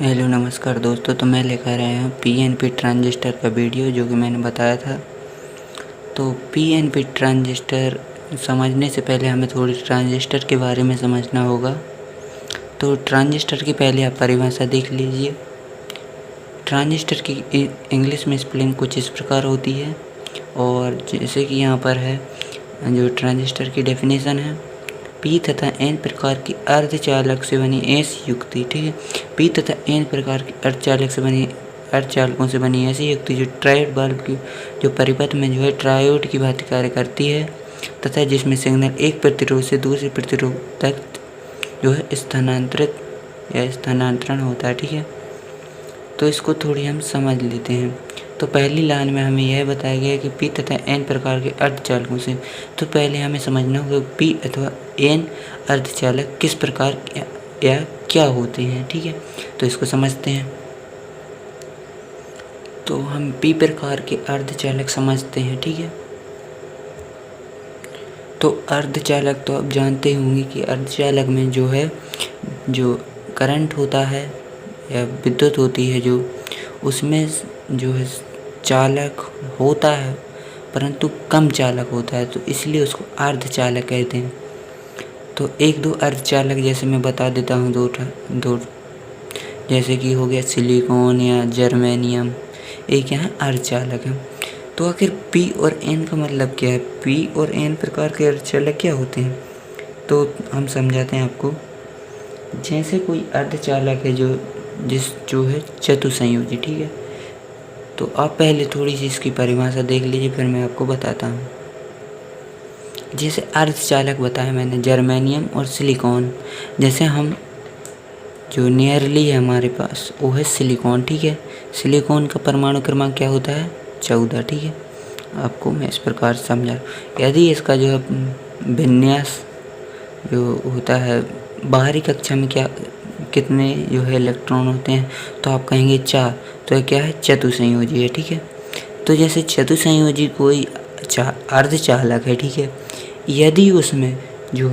Hello नमस्कार दोस्तों। तो मैं लेकर आया हूँ पीएनपी ट्रांजिस्टर का वीडियो, जो कि मैंने बताया था। तो पीएनपी ट्रांजिस्टर समझने से पहले हमें थोड़ी ट्रांजिस्टर के बारे में समझना होगा। तो ट्रांजिस्टर की पहले आप परिभाषा देख लीजिए। ट्रांजिस्टर की इंग्लिश में स्पेलिंग कुछ इस प्रकार होती है, और जैसे कि यहाँ पर है जो ट्रांजिस्टर की डेफिनेशन है, पी तथा एन प्रकार की अर्धचालक से बनी ऐसी युक्ति, ठीक है। पी तथा एन प्रकार की अर्धचालकों से बनी ऐसी युक्ति जो ट्रायोड बल्ब की जो परिपथ में जो है ट्रायोड की भांति कार्य करती है, तथा जिसमें सिग्नल एक प्रतिरोध से दूसरे प्रतिरोध तक जो है स्थानांतरित या स्थानांतरण होता है, ठीक है। तो इसको थोड़ी हम समझ लेते हैं। तो पहली लाइन में हमें यह बताया गया है कि पी तथा एन प्रकार के अर्धचालकों से। तो पहले हमें समझना होगा पी अथवा एन अर्धचालक किस प्रकार या क्या होते हैं, ठीक है। तो इसको समझते हैं। तो हम पी प्रकार के अर्धचालक समझते हैं, ठीक है। तो अर्धचालक तो आप जानते होंगे कि अर्धचालक में जो है जो करंट होता है या विद्युत होती है, जो उसमें जो है चालक होता है परंतु कम चालक होता है, तो इसलिए उसको अर्धचालक कहते हैं। तो एक दो अर्धचालक जैसे मैं बता देता हूँ, दो जैसे कि हो गया सिलिकॉन या जर्मेनियम, एक यहाँ अर्धचालक है। तो आखिर पी और एन का मतलब क्या है? पी और एन प्रकार के अर्धचालक क्या होते हैं? तो हम समझाते हैं आपको। जैसे कोई अर्धचालक है जो है चतुसंयोजी, ठीक है। तो आप पहले थोड़ी सी इसकी परिभाषा देख लीजिए, फिर मैं आपको बताता हूँ। जैसे अर्धचालक बताया मैंने, जर्मेनियम और सिलिकॉन। जैसे हम जो नियरली है हमारे पास वो है सिलिकॉन, ठीक है। सिलिकॉन का परमाणु क्रमांक क्या होता है? 14, ठीक है। आपको मैं इस प्रकार समझा। यदि इसका जो है विन्यास जो होता है बाहरी कक्षा में कितने जो है इलेक्ट्रॉन होते हैं, तो आप कहेंगे 4। तो यह क्या है? चतुसंयोजी है, ठीक है। तो जैसे चतुसंयोजी कोई अर्धचालक है, ठीक है। यदि उसमें जो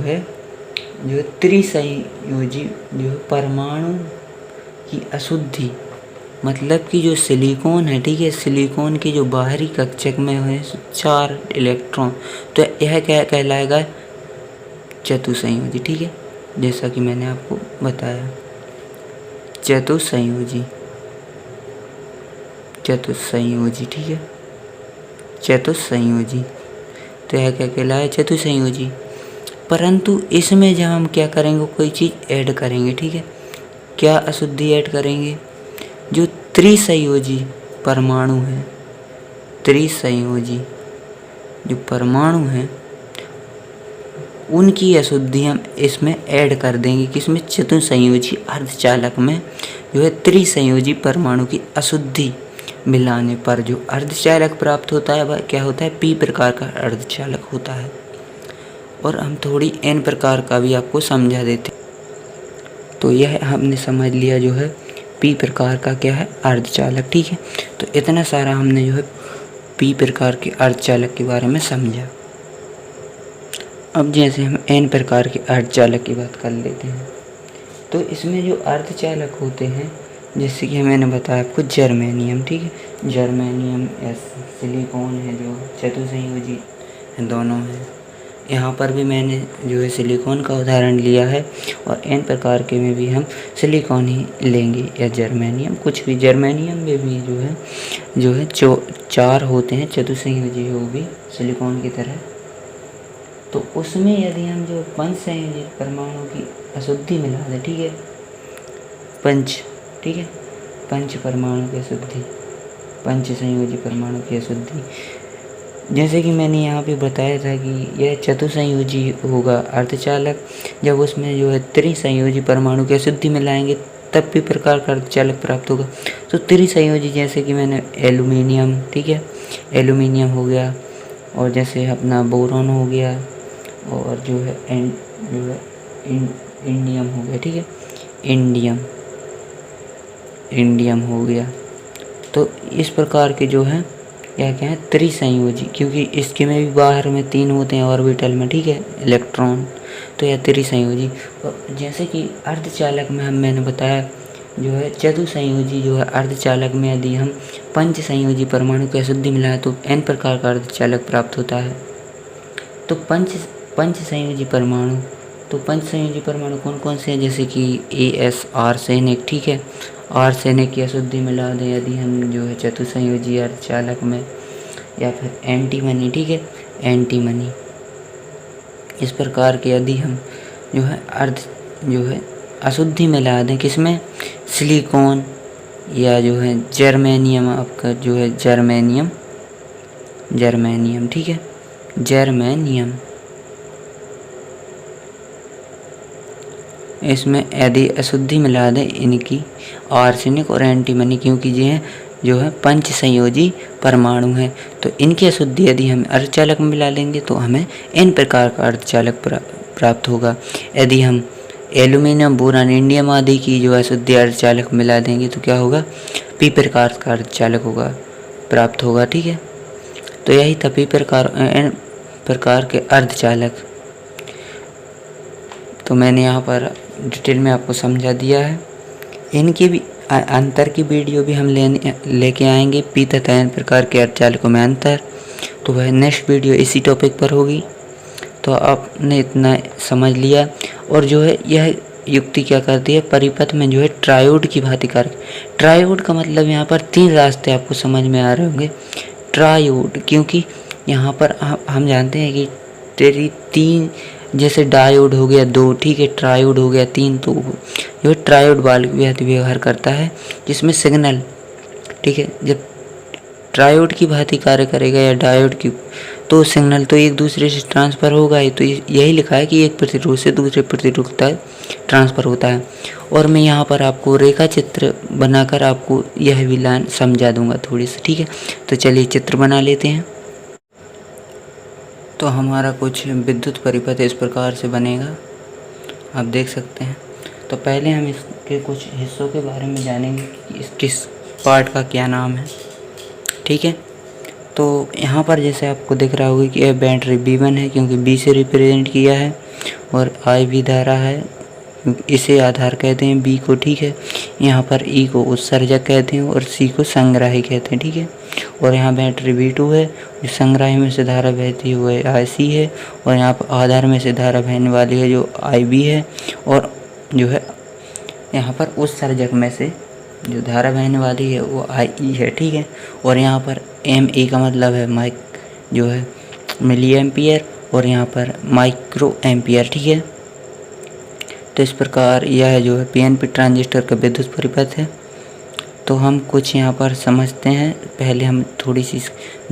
त्रिसंयोजी जो परमाणु की अशुद्धि, मतलब कि जो सिलिकॉन है, ठीक है, सिलिकॉन की जो बाहरी कक्षक में है 4 इलेक्ट्रॉन, तो यह क्या कहलाएगा? चतुसंयोजी, ठीक है। जैसा कि मैंने आपको बताया, चतुसंयोजी, ठीक है, चतुसंयोजी। तो यह क्या कहलाए? चतुसंयोजी। परंतु इसमें जब हम क्या करेंगे, कोई चीज़ ऐड करेंगे, ठीक है। क्या अशुद्धि ऐड करेंगे? जो त्रिसंयोजी परमाणु है, त्रिसंयोजी जो परमाणु हैं, उनकी अशुद्धि हम इसमें ऐड कर देंगे। किसमें? चतुसंयोजी अर्धचालक में जो है त्रिसंयोजी परमाणु की अशुद्धि मिलाने पर जो अर्धचालक प्राप्त होता है वह क्या होता है? पी प्रकार का अर्धचालक होता है। और हम थोड़ी एन प्रकार का भी आपको समझा देते। तो यह हमने समझ लिया जो है पी प्रकार का क्या है? अर्धचालक, ठीक है। तो इतना सारा हमने जो है पी प्रकार के अर्धचालक के बारे में समझा। अब जैसे हम एन प्रकार के अर्धचालक की बात कर लेते हैं। तो इसमें जो अर्धचालक होते हैं, जैसे कि मैंने बताया आपको जर्मेनियम, ठीक है। जर्मेनियम या सिलिकॉन है जो चतुसंयोजी दोनों हैं। यहाँ पर भी मैंने जो है सिलिकॉन का उदाहरण लिया है, और एन प्रकार के में भी हम सिलिकॉन ही लेंगे या जर्मेनियम, कुछ भी। जर्मेनियम में भी जो है 4 होते हैं चतुसंयोजी, वो भी सिलिकॉन की तरह। तो उसमें यदि हम जो पंचसंयोजी परमाणु की अशुद्धि मिला दें, ठीक है, ठीक है, पंच परमाणु की अशुद्धि, पंच संयोजी परमाणु की अशुद्धि, जैसे कि मैंने यहाँ पे बताया था कि यह चतुसंयोजी होगा अर्धचालक। जब उसमें जो है त्रिसंयोजी परमाणु की अशुद्धि मिलाएंगे तब भी प्रकार का अर्धचालक प्राप्त होगा। तो त्रिसंयोजी जैसे कि मैंने एल्यूमिनियम, ठीक है, एल्यूमिनियम हो गया, और जैसे अपना बोरॉन हो गया, और जो है इंडियम हो गया, ठीक है, इंडियम हो गया। तो इस प्रकार के जो है क्या है? त्रिसंयोजी, क्योंकि इसके में भी बाहर में 3 होते हैं ऑर्बिटल में, ठीक है, इलेक्ट्रॉन। तो यह त्रिसंयोजी। और जैसे कि अर्धचालक में मैंने बताया जो है चतुसंयोजी जो है अर्धचालक में यदि हम पंच संयोजी परमाणु की अशुद्धि मिलाएं तो n प्रकार का अर्धचालक प्राप्त होता है। तो पंच संयोजी परमाणु कौन कौन से हैं, जैसे कि AS आर्सेनिक, ठीक है। आर्सेनिक की अशुद्धि मिला दें यदि हम जो है चतुसंयोजी अर्धचालक में, या फिर एंटीमनी, ठीक है, एंटीमनी। इस प्रकार के यदि हम जो है अशुद्धि मिला दें किसमें, सिलिकॉन या जो है जर्मेनियम, आपका जो है जर्मेनियम, ठीक है, जर्मेनियम। इसमें यदि अशुद्धि मिला दें इनकी आर्सेनिक और एंटीमनी, क्योंकि ये जो है पंच संयोजी परमाणु हैं, तो इनकी अशुद्धि यदि हम अर्धचालक में मिला लेंगे तो हमें n प्रकार का अर्धचालक प्राप्त होगा। यदि हम एल्यूमिनियम, बोरान, इंडियम आदि की जो अशुद्धि अर्धचालक मिला देंगे तो क्या होगा, p प्रकार का अर्धचालक प्राप्त होगा, ठीक है। तो यही था p n प्रकार के अर्धचालक। तो मैंने यहाँ पर डिटेल में आपको समझा दिया है। इनकी भी अंतर की वीडियो भी हम लेके आएंगे, p तथा n प्रकार के अर्धचालकों में अंतर। तो वह नेक्स्ट वीडियो इसी टॉपिक पर होगी। तो आपने इतना समझ लिया। और जो है यह युक्ति क्या करती है, परिपथ में जो है ट्रायोड की भांति कार्य। ट्रायोड का मतलब यहाँ पर 3 रास्ते आपको समझ में आ रहे होंगे। ट्रायोड, क्योंकि यहाँ पर हम जानते हैं कि तेरी 3, जैसे डायोड हो गया 2, ठीक है, ट्रायोड हो गया 3, तो जो ट्रायोड वाल्व व्यवहार करता है जिसमें सिग्नल, ठीक है, जब ट्रायोड की भांति कार्य करेगा या डायोड की, तो सिग्नल तो एक दूसरे से ट्रांसफ़र होगा ही। तो यही लिखा है कि एक प्रतिरोध से दूसरे प्रतिरोध तक ट्रांसफ़र होता है। और मैं यहाँ पर आपको रेखा चित्र बनाकर आपको यह भी लाइन समझा दूंगा थोड़ी सी, ठीक है। तो चलिए चित्र बना लेते हैं। तो हमारा कुछ विद्युत परिपथ इस प्रकार से बनेगा, आप देख सकते हैं। तो पहले हम इसके कुछ हिस्सों के बारे में जानेंगे कि इस किस पार्ट का क्या नाम है, ठीक है। तो यहाँ पर जैसे आपको दिख रहा होगा कि यह बैटरी B1 है, क्योंकि B से रिप्रेजेंट किया है, और IV धारा है, इसे आधार कहते हैं B को, ठीक है। यहाँ पर E को उत्सर्जक कहते हैं और C को संग्राही कहते हैं, ठीक है। और यहाँ बैटरी B2 है, संग्राही में से धारा बहती हुई IC है, और यहाँ पर आधार में से धारा बहने वाली है जो IB है, और जो है यहाँ पर उत्सर्जक में से जो धारा बहने वाली है वो IE है, ठीक है। और यहाँ पर MA का मतलब है जो है मिली एम्पियर, और यहाँ पर माइक्रो एम्पियर, ठीक है। तो इस प्रकार यह जो है PNP ट्रांजिस्टर का विद्युत परिपथ है। तो हम कुछ यहाँ पर समझते हैं। पहले हम थोड़ी सी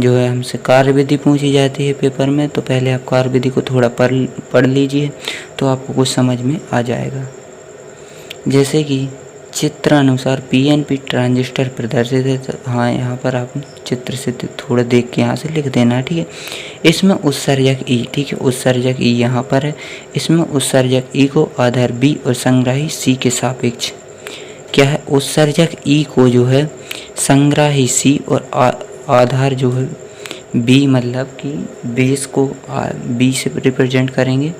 जो है हमसे कार्यविधि पूछी जाती है पेपर में, तो पहले आप कार्यविधि को थोड़ा पढ़ लीजिए तो आपको कुछ समझ में आ जाएगा। जैसे कि चित्र अनुसार PNP ट्रांजिस्टर प्रदर्शित है। तो हाँ, यहाँ पर आप चित्र से थोड़ा देख के यहाँ से लिख देना, ठीक है। इसमें उत्सर्जक E, ठीक है, उत्सर्जक E यहाँ पर है। इसमें उत्सर्जक E को आधार B और संग्राही C के सापेक्ष क्या है, उत्सर्जक E को जो है संग्राही C और आधार जो है B, मतलब कि बेस को B से रिप्रेजेंट करेंगे,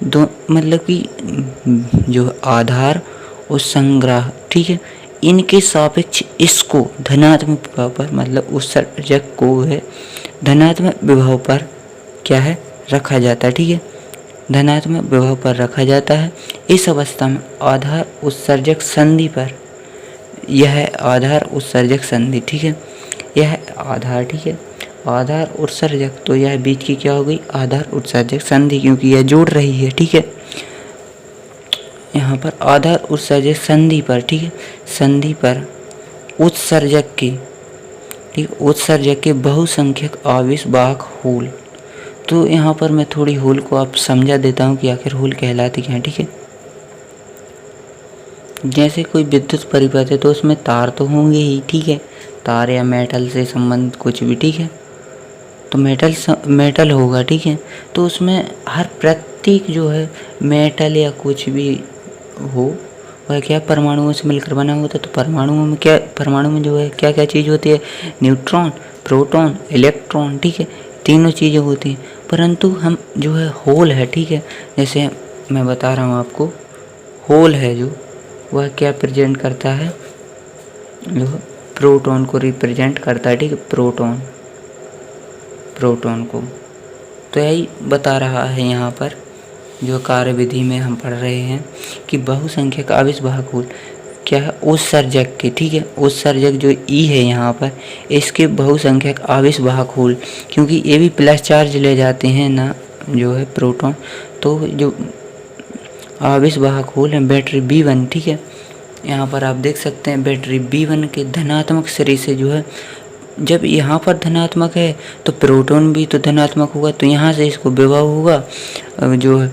दो मतलब कि जो आधार और संग्रह, ठीक है, इनके सापेक्ष इसको धनात्मक विभव पर, मतलब उत्सर्जक को है धनात्मक विभव पर क्या है रखा जाता है, ठीक है, धनात्मक विभव पर रखा जाता है। इस अवस्था में आधार उत्सर्जक संधि पर, यह आधार उत्सर्जक संधि, ठीक है, यह आधार, ठीक है, आधार उत्सर्जक, तो यह बीच की क्या हो गई, आधार उत्सर्जक संधि, क्योंकि यह जोड़ रही है, ठीक है। यहाँ पर आधार उत्सर्जक संधि पर, ठीक है, संधि पर उत्सर्जक के, ठीक, उत्सर्जक के बहुसंख्यक आवेश वाहक होल। तो यहाँ पर मैं थोड़ी होल को आप समझा देता हूँ कि आखिर होल कहलाती क्या है, ठीक है। जैसे कोई विद्युत परिपथ है तो उसमें तार तो होंगे ही, ठीक है, तार या मेटल से संबंधित कुछ भी, ठीक है। तो मेटल होगा, ठीक है। तो उसमें हर प्रत्येक जो है मेटल या कुछ भी हो वह क्या परमाणुओं से मिलकर बना होता है। तो परमाणु में जो है क्या क्या चीज़ होती है, न्यूट्रॉन, प्रोटॉन, इलेक्ट्रॉन, ठीक है, तीनों चीज़ें होती हैं। परंतु हम जो है होल है, ठीक है, जैसे मैं बता रहा हूँ आपको, होल है जो वह क्या प्रेजेंट करता है, जो प्रोटॉन को रिप्रेजेंट करता है, ठीक है, प्रोटॉन को। तो यही बता रहा है यहाँ पर जो कार्यविधि में हम पढ़ रहे हैं कि बहुसंख्यक आवेशवाहक होल क्या है, उत्सर्जक के, ठीक है, उत्सर्जक जो ई है यहाँ पर, इसके बहुसंख्यक आवेशवाहक होल, क्योंकि ये भी प्लस चार्ज ले जाते हैं ना, जो है प्रोटॉन। तो जो आवेशवाहक होल है बैटरी B1, ठीक है, यहाँ पर आप देख सकते हैं बैटरी B1 के धनात्मक सिरे से जो है, जब यहाँ पर धनात्मक है तो प्रोटॉन भी तो धनात्मक होगा, तो यहाँ से इसको विभव होगा, जो है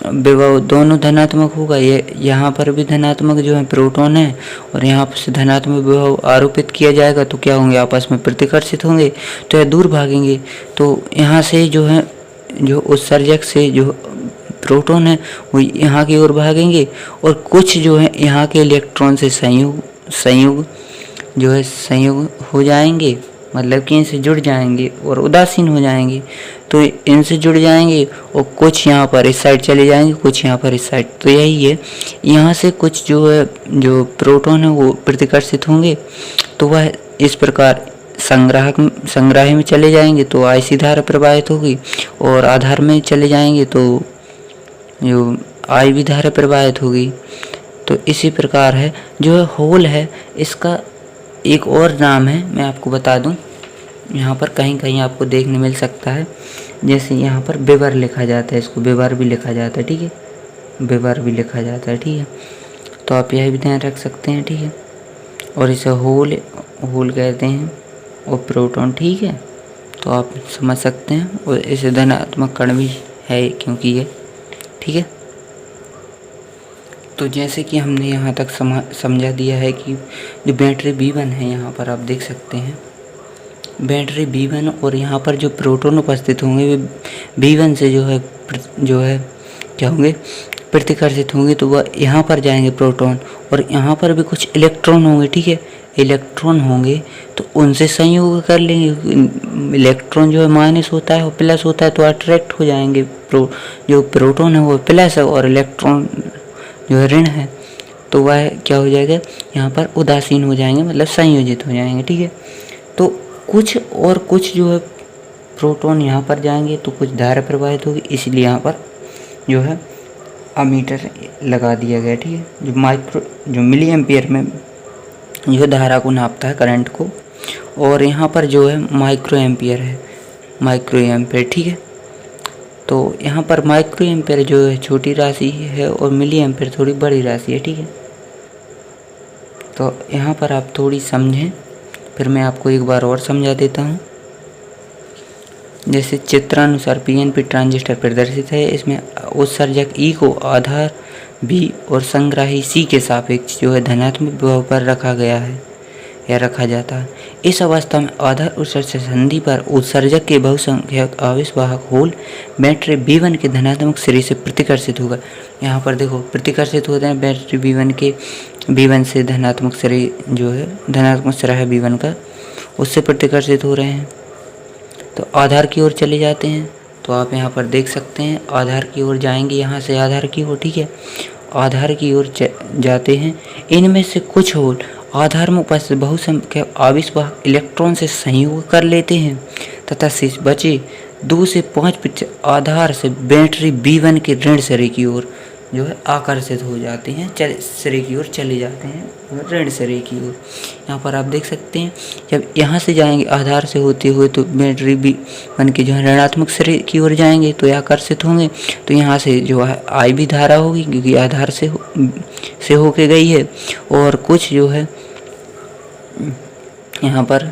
विभव दोनों धनात्मक होगा। ये यहाँ पर भी धनात्मक जो है प्रोटॉन है और यहाँ से धनात्मक विभव आरोपित किया जाएगा, तो क्या होंगे, आपस में प्रतिकर्षित होंगे, तो यह दूर भागेंगे। तो यहाँ से जो है, जो उत्सर्जक से जो प्रोटॉन है वो यहाँ की ओर भागेंगे और कुछ जो है यहाँ के इलेक्ट्रॉन से संयुग जो है संयुग हो जाएंगे, मतलब कि इनसे जुड़ जाएंगे और उदासीन हो जाएंगे। तो इनसे जुड़ जाएंगे और कुछ यहाँ पर इस साइड चले जाएंगे, कुछ यहाँ पर इस साइड। तो यही है, यहाँ से कुछ जो है जो प्रोटॉन है वो प्रतिकर्षित होंगे, तो वह इस प्रकार संग्राही में चले जाएंगे तो आईसी धारा प्रवाहित होगी, और आधार में चले जाएंगे तो जो आईवी धारा प्रवाहित होगी। तो इसी प्रकार है जो होल है, इसका एक और नाम है, मैं आपको बता दूं, यहाँ पर कहीं कहीं आपको देखने मिल सकता है, जैसे यहाँ पर वेबर लिखा जाता है, इसको वेबर भी लिखा जाता है, ठीक है, वेबर भी लिखा जाता है, ठीक है। तो आप यह भी ध्यान रख सकते हैं, ठीक है। और इसे होल कहते हैं और प्रोटॉन, ठीक है, तो आप समझ सकते हैं। और इसे धनात्मक कण भी है क्योंकि ये, ठीक है। तो जैसे कि हमने यहाँ तक समझा दिया है कि जो बैटरी B1 है, यहाँ पर आप देख सकते हैं बैटरी B1, और यहाँ पर जो प्रोटॉन उपस्थित होंगे वे B1 से जो है क्या होंगे, प्रतिकर्षित होंगे, तो वह यहाँ पर जाएंगे प्रोटॉन, और यहाँ पर भी कुछ इलेक्ट्रॉन होंगे, ठीक है, इलेक्ट्रॉन होंगे तो उनसे संयोग कर लेंगे। इलेक्ट्रॉन जो है माइनस होता है और प्लस होता है, तो अट्रैक्ट हो जाएंगे। जो प्रोटॉन है वो प्लस है और इलेक्ट्रॉन जो है ऋण है, तो वह क्या हो जाएगा, यहाँ पर उदासीन हो जाएंगे, मतलब संयोजित हो जाएंगे, ठीक है। तो कुछ जो है प्रोटॉन यहाँ पर जाएंगे तो कुछ धारा प्रवाहित होगी, इसलिए यहाँ पर जो है अमीटर लगा दिया गया, ठीक है, जो मिली एम्पियर में जो धारा को नापता है, करंट को, और यहाँ पर जो है माइक्रो एम्पियर है, माइक्रो एम्पियर, ठीक है। तो यहाँ पर माइक्रो एम्पियर जो है छोटी राशि है और मिली एम्पियर थोड़ी बड़ी राशि है, ठीक है। तो यहाँ पर आप थोड़ी समझें, फिर मैं आपको एक बार और समझा देता हूँ। जैसे चित्रानुसार पीएनपी ट्रांजिस्टर प्रदर्शित है, इसमें उत्सर्जक ई को आधार बी और संग्राही सी के सापेक्ष जो है धनात्मक विभव पर रखा गया है या रखा जाता है। इस अवस्था में आधार उत्सर्जक संधि पर उत्सर्जक के बहुसंख्यक आवेशवाहक होल बैटरी B1 के धनात्मक सिरे से प्रतिकर्षित होगा। यहाँ पर देखो प्रतिकर्षित होते हैं बैटरी B1 से धनात्मक सिरे जो है धनात्मक सिरा है B1 का, उससे प्रतिकर्षित हो रहे हैं, तो आधार की ओर चले जाते हैं। तो आप यहाँ पर देख सकते हैं आधार की ओर जाएंगे, यहाँ से आधार की ओर, ठीक है, आधार की ओर जाते हैं। इनमें से कुछ होल आधार में उपस्थित बहुसंख्यक आवेशवाहक इलेक्ट्रॉन से संयोग कर लेते हैं तथा शेष बचे 2 से 5% आधार से बैटरी B1 के ऋण सिरे की ओर जो है आकर्षित हो जाते हैं, सिरे की ओर चले जाते हैं, ऋण सिरे की ओर। यहाँ पर आप देख सकते हैं जब यहाँ से जाएंगे आधार से होते हुए तो बैटरी B1 के जो है ऋणात्मक सिरे की ओर जाएंगे तो आकर्षित होंगे, तो यहाँ से जो है आई भी धारा होगी क्योंकि आधार से होके गई है। और कुछ जो है यहाँ पर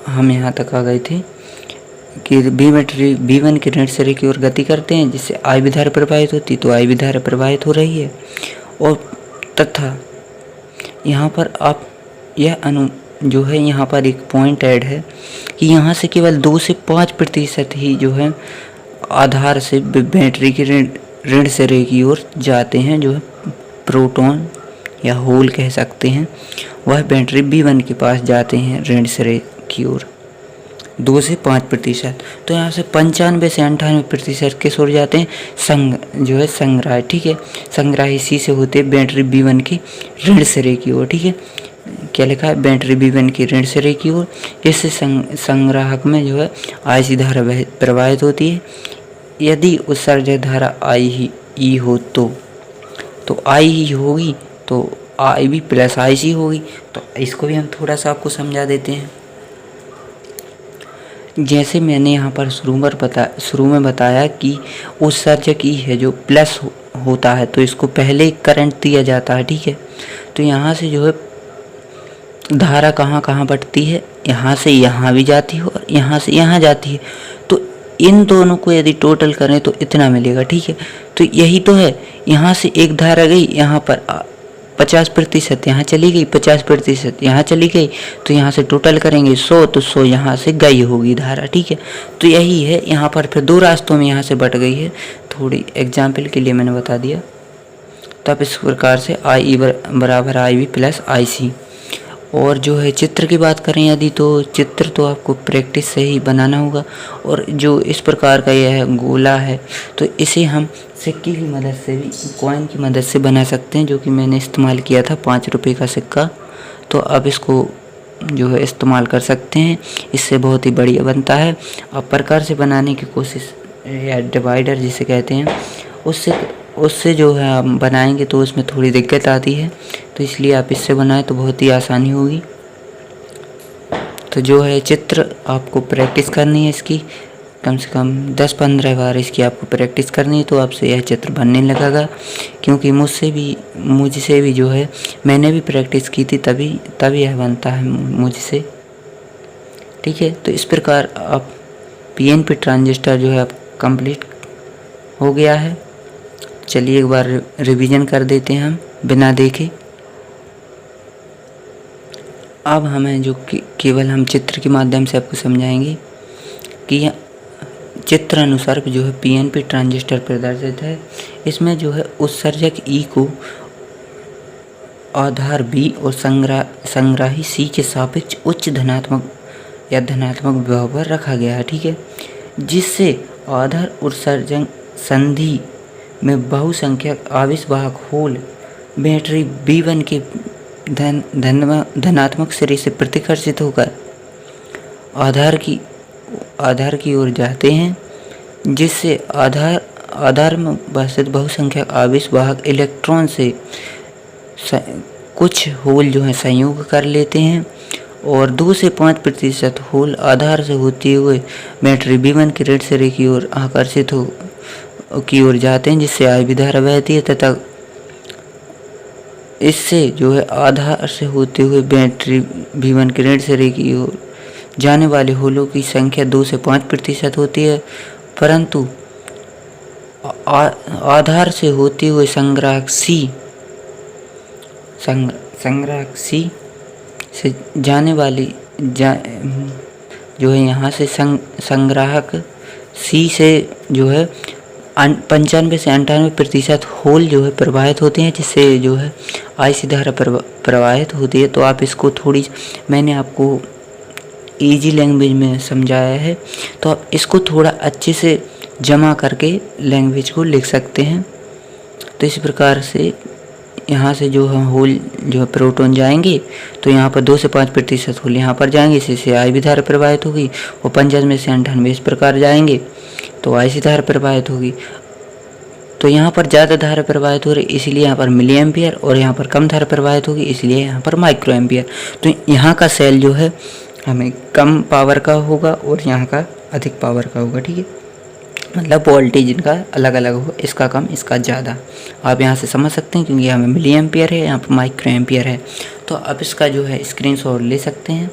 हम यहाँ तक आ गए थे कि बैटरी B1 के ऋण सिरे की ओर गति करते हैं जिससे आई भी धारा प्रवाहित होती, तो आई भी धारा प्रवाहित हो रही है। और तथा यहाँ पर आप यह जो है यहाँ पर एक पॉइंट ऐड है कि यहाँ से केवल 2 से 5% ही जो है आधार से बैटरी के ऋण सिरे की ओर जाते हैं, जो है प्रोटॉन या होल कह सकते हैं, वह बैटरी B1 के पास जाते हैं ऋण सिरे की ओर। 2 से 5%। तो यहाँ से 95 से 98% किस ओर जाते हैं, जो है संग्राह, ठीक है। संग्राह इसी से होते हैं बैटरी B1 की ऋण सिरे की ओर, ठीक है। क्या लिखा है, बैटरी B1 की ऋण सिरे की ओर। इससे संग्राहक में जो है आईसी धारा प्रवाहित होती है। यदि उत्सर्जक धारा आई ही ई हो तो आई ही होगी, तो आई भी प्लस आई सी होगी। तो इसको भी हम थोड़ा सा आपको समझा देते हैं। जैसे मैंने यहाँ पर शुरू में बताया कि उत्सर्जक ई है जो प्लस होता है, तो इसको पहले करंट दिया जाता है, ठीक है। तो यहाँ से जो है धारा कहाँ कहाँ बढ़ती है, यहाँ से यहाँ भी जाती है और यहाँ से यहाँ जाती है। तो इन दोनों को यदि टोटल करें तो इतना मिलेगा, ठीक है। तो यही तो है, यहाँ से एक धारा गई, यहाँ पर 50% यहाँ चली गई, 50% यहाँ चली गई, तो यहाँ से टोटल करेंगे 100, तो 100 यहाँ से गई होगी धारा, ठीक है। तो यही है, यहाँ पर फिर 2 रास्तों में यहाँ से बट गई है। थोड़ी एग्जाम्पल के लिए मैंने बता दिया। तब इस प्रकार से आई बराबर आई बी प्लस आई सी। और जो है चित्र की बात करें यदि, तो चित्र तो आपको प्रैक्टिस से ही बनाना होगा। और जो इस प्रकार का यह गोला है, तो इसे हम सिक्के की मदद से भी, कॉइन की मदद से बना सकते हैं, जो कि मैंने इस्तेमाल किया था 5 रुपये का सिक्का। तो अब इसको जो है इस्तेमाल कर सकते हैं, इससे बहुत ही बढ़िया बनता है। अब प्रकार से बनाने की कोशिश, या डिवाइडर जिसे कहते हैं, उससे जो है हम बनाएंगे तो उसमें थोड़ी दिक्कत आती है। तो इसलिए आप इससे बनाएं तो बहुत ही आसानी होगी। तो जो है चित्र आपको प्रैक्टिस करनी है, इसकी कम से कम 10-15 बार इसकी आपको प्रैक्टिस करनी है, तो आपसे यह चित्र बनने लगेगा। क्योंकि मुझसे भी जो है मैंने भी प्रैक्टिस की थी, तभी यह बनता है मुझसे, ठीक है। तो इस प्रकार आप पीएनपी ट्रांजिस्टर जो है आप कंप्लीट हो गया है। चलिए एक बार रिवीजन कर देते हैं हम बिना देखे। अब हमें जो केवल हम चित्र के माध्यम से आपको समझाएंगे कि चित्र अनुसार जो है पीएनपी ट्रांजिस्टर प्रदर्शित है। इसमें जो है उत्सर्जक ई को आधार बी और संग्राही सी के सापेक्ष उच्च धनात्मक या धनात्मक विभव पर रखा गया है, ठीक है। जिससे आधार उत्सर्जक संधि में बहुसंख्यक आवेशवाहक होल बैटरी B1 के धनात्मक सिरे से प्रतिकर्षित होकर आधार की ओर जाते हैं, जिससे आधार में उपस्थित बहुसंख्यक आवेशवाहक इलेक्ट्रॉन से कुछ होल जो है संयोग कर लेते हैं और 2 से 5% होल आधार से होते हुए बैटरी B1 के ऋण सिरे की ओर आकर्षित की ओर जाते हैं, जिससे I V धारा बहती है तथा इससे जो है आधार से होते हुए बैटरी B1 के ऋण सिरे की ओर जाने वाले होलों की संख्या 2 से 5% होती है। परंतु आधार से होते हुए संग्राहक C से जाने वाली जो है यहाँ से संग्राहक C से जो है 95 से 98% होल जो है प्रवाहित होते हैं, जिससे जो है आईसी धारा प्रवाहित होती है। तो आप इसको थोड़ी, मैंने आपको इजी लैंग्वेज में समझाया है, तो आप इसको थोड़ा अच्छे से जमा करके लैंग्वेज को लिख सकते हैं। तो इस प्रकार से यहाँ से जो है होल जो है प्रोटॉन जाएंगे, तो यहाँ पर 2 से 5% होल यहाँ पर जाएंगे, इससे आई वी धारा प्रवाहित होगी। और 95 से 98 इस प्रकार जाएंगे तो आईसी धारा प्रवाहित होगी। तो यहाँ पर ज़्यादा धारा प्रवाहित हो रही, इसलिए यहाँ पर मिली एम्पियर, और यहाँ पर कम धारा प्रवाहित होगी, इसलिए यहाँ पर माइक्रो एम्पियर। तो यहाँ का सेल जो है हमें कम पावर का होगा और यहाँ का अधिक पावर का होगा, ठीक है। मतलब वोल्टेज इनका अलग अलग हो, इसका कम इसका ज़्यादा। आप यहाँ से समझ सकते हैं, क्योंकि यहाँ में मिली एम्पियर है, यहाँ पर माइक्रो एम्पियर है। तो आप इसका जो है स्क्रीनशॉट ले सकते हैं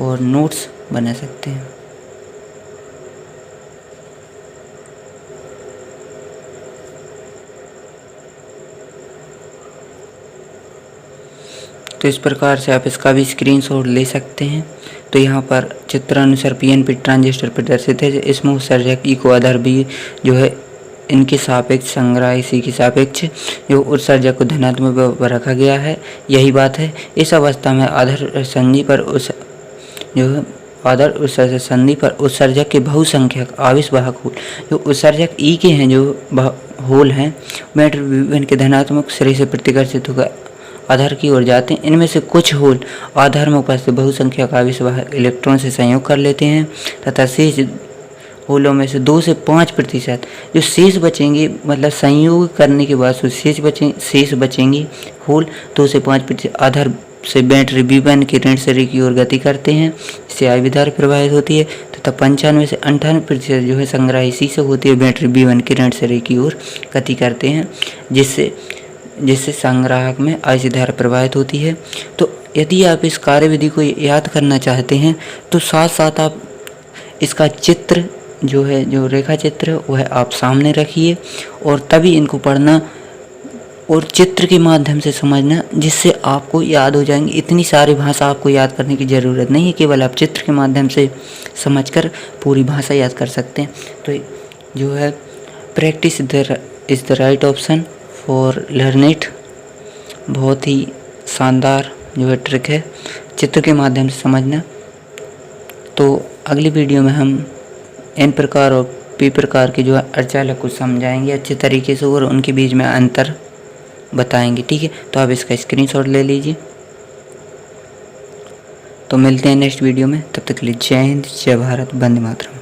और नोट्स बना सकते हैं। तो इस प्रकार से आप इसका भी स्क्रीनशॉट ले सकते हैं। तो यहाँ पर चित्रानुसार पीएनपी ट्रांजिस्टर प्रदर्शित है। इसमें उत्सर्जक ई को आधार बी जो है इनके सापेक्ष संग्राही सी के सापेक्ष जो उत्सर्जक को धनात्मक पर रखा गया है, यही बात है। इस अवस्था में आधार संधि पर उस जो है आदर उत्सर्जक संधि पर उत्सर्जक के बहुसंख्यक आवेशवाहक होल, जो उत्सर्जक ई के हैं, जो होल हैं, मैटर V1 के धनात्मक सिरे से प्रतिकर्षित होकर आधार की ओर जाते हैं। इनमें से कुछ होल आधार में उपस्थित बहुसंख्यक आवेशवाहक इलेक्ट्रॉन से संयोग कर लेते हैं तथा शेष होलों में से 2 से 5% जो शेष बचेंगे, मतलब संयोग करने के बाद शेष बचेंगे होल 2 से 5% आधार से बैटरी V1 के ऋण सिरे की ओर गति करते हैं, इससे I V धारा प्रवाहित होती है तथा 95 से 98% जो है संग्राही शीर्षक होती है बैटरी V1 के ऋण सिरे की ओर गति करते हैं, जिससे संग्राहक में I धारा प्रवाहित होती है। तो यदि आप इस कार्यविधि को याद करना चाहते हैं तो साथ साथ आप इसका चित्र जो है, जो रेखा चित्र वह आप सामने रखिए और तभी इनको पढ़ना और चित्र के माध्यम से समझना, जिससे आपको याद हो जाएंगे। इतनी सारी भाषा आपको याद करने की ज़रूरत नहीं है, केवल आप चित्र के माध्यम से समझकर पूरी भाषा याद कर सकते हैं। तो जो है practice is the right option for learn it. बहुत ही शानदार जो है ट्रिक है चित्र के माध्यम से समझना। तो अगली वीडियो में हम N प्रकार और P प्रकार के जो है अर्धचालक को समझाएंगे अच्छे तरीके से और उनके बीच में अंतर बताएंगे, ठीक है। तो आप इसका स्क्रीनशॉट ले लीजिए। तो मिलते हैं नेक्स्ट वीडियो में, तब तक के लिए जय हिंद, जय भारत, वंदे मातरम।